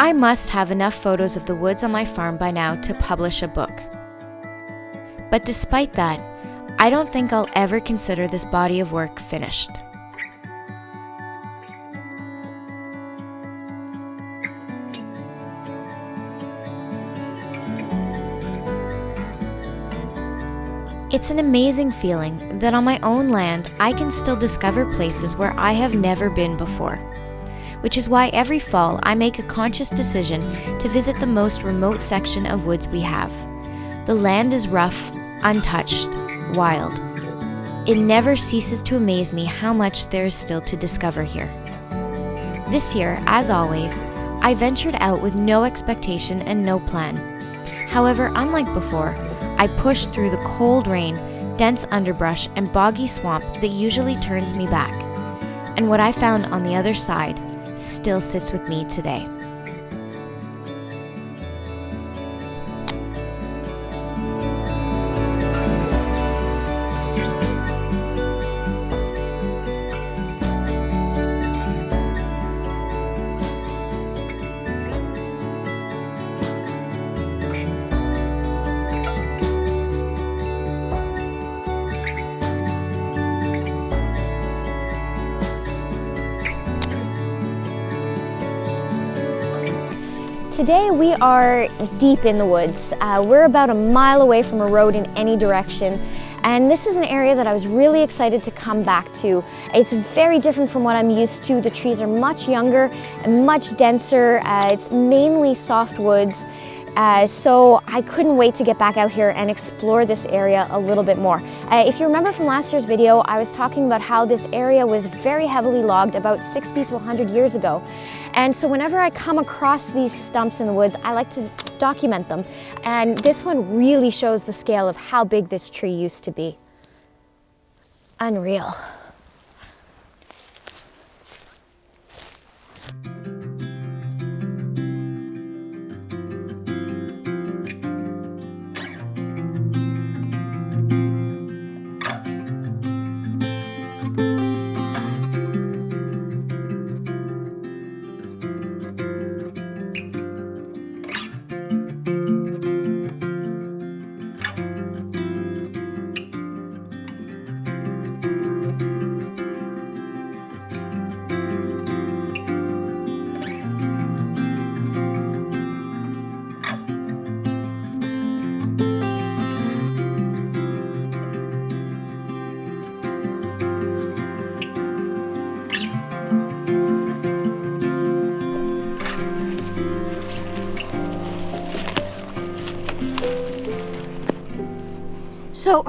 I must have enough photos of the woods on my farm by now to publish a book. But despite that, I don't think I'll ever consider this body of work finished. It's an amazing feeling that on my own land, I can still discover places where I have never been before. Which is why every fall I make a conscious decision to visit the most remote section of woods we have. The land is rough, untouched, wild. It never ceases to amaze me how much there is still to discover here. This year, as always, I ventured out with no expectation and no plan. However, unlike before, I pushed through the cold rain, dense underbrush, and boggy swamp that usually turns me back. And what I found on the other side still sits with me today. Today we are deep in the woods. We're about a mile away from a road in any direction, and this is an area that I was really excited to come back to. It's very different from what I'm used to. The trees are much younger and much denser. It's mainly soft woods. So I couldn't wait to get back out here and explore this area a little bit more. If you remember from last year's video, I was talking about how this area was very heavily logged about 60 to 100 years ago. And so whenever I come across these stumps in the woods, I like to document them. And this one really shows the scale of how big this tree used to be. Unreal. So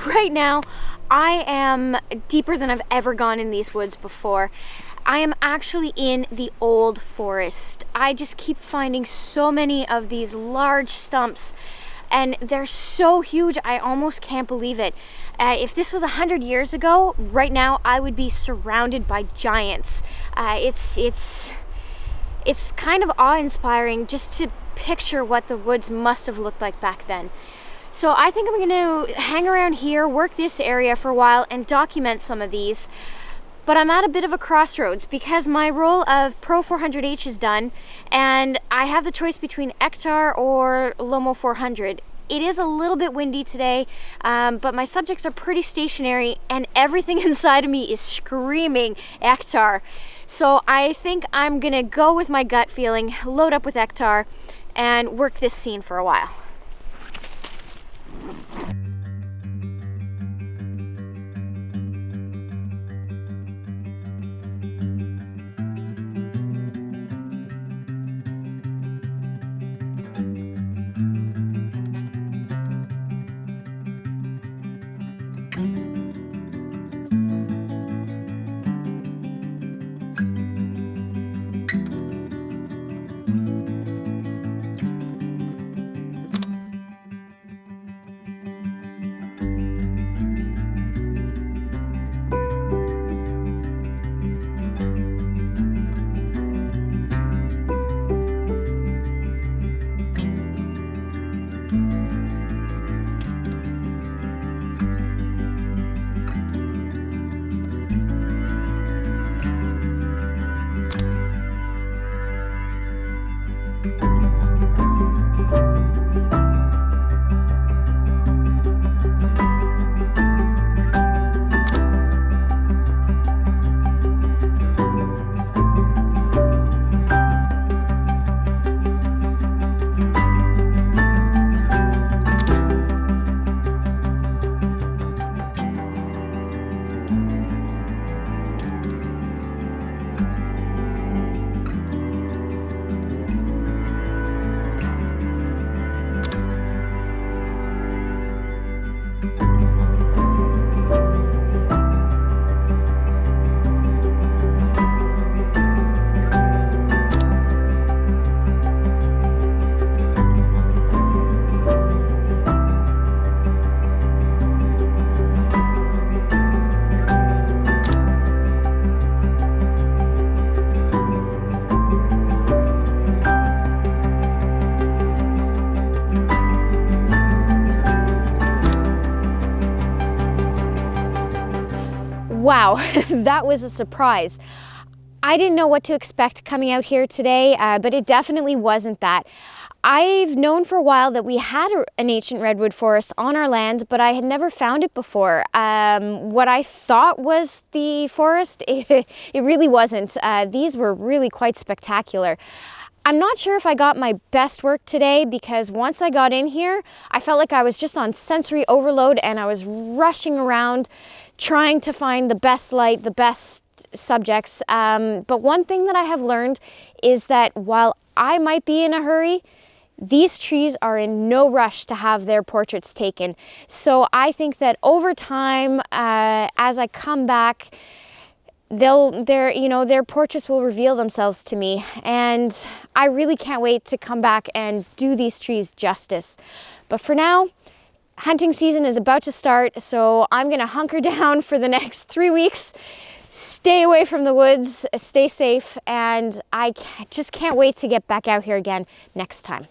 right now, I am deeper than I've ever gone in these woods before. I am actually in the old forest. I just keep finding so many of these large stumps, and they're so huge, I almost can't believe it. If this was 100 years ago, right now I would be surrounded by giants. It's kind of awe-inspiring just to picture what the woods must have looked like back then. So I think I'm going to hang around here, work this area for a while, and document some of these. But I'm at a bit of a crossroads because my roll of Pro 400H is done, and I have the choice between Hectare or Lomo 400. It is a little bit windy today, but my subjects are pretty stationary, and everything inside of me is screaming Hectare. So I think I'm going to go with my gut feeling, load up with Hectare, and work this scene for a while. Wow, that was a surprise. I didn't know what to expect coming out here today, but it definitely wasn't that. I've known for a while that we had an ancient redwood forest on our land, but I had never found it before. What I thought was the forest, it really wasn't. These were really quite spectacular. I'm not sure if I got my best work today because once I got in here, I felt like I was just on sensory overload and I was rushing around trying to find the best light, the best subjects. But one thing that I have learned is that while I might be in a hurry, these trees are in no rush to have their portraits taken. So I think that over time, as I come back, their portraits will reveal themselves to me. And I really can't wait to come back and do these trees justice. But for now, hunting season is about to start, so I'm gonna hunker down for the next 3 weeks, stay away from the woods, stay safe, and I just can't wait to get back out here again next time.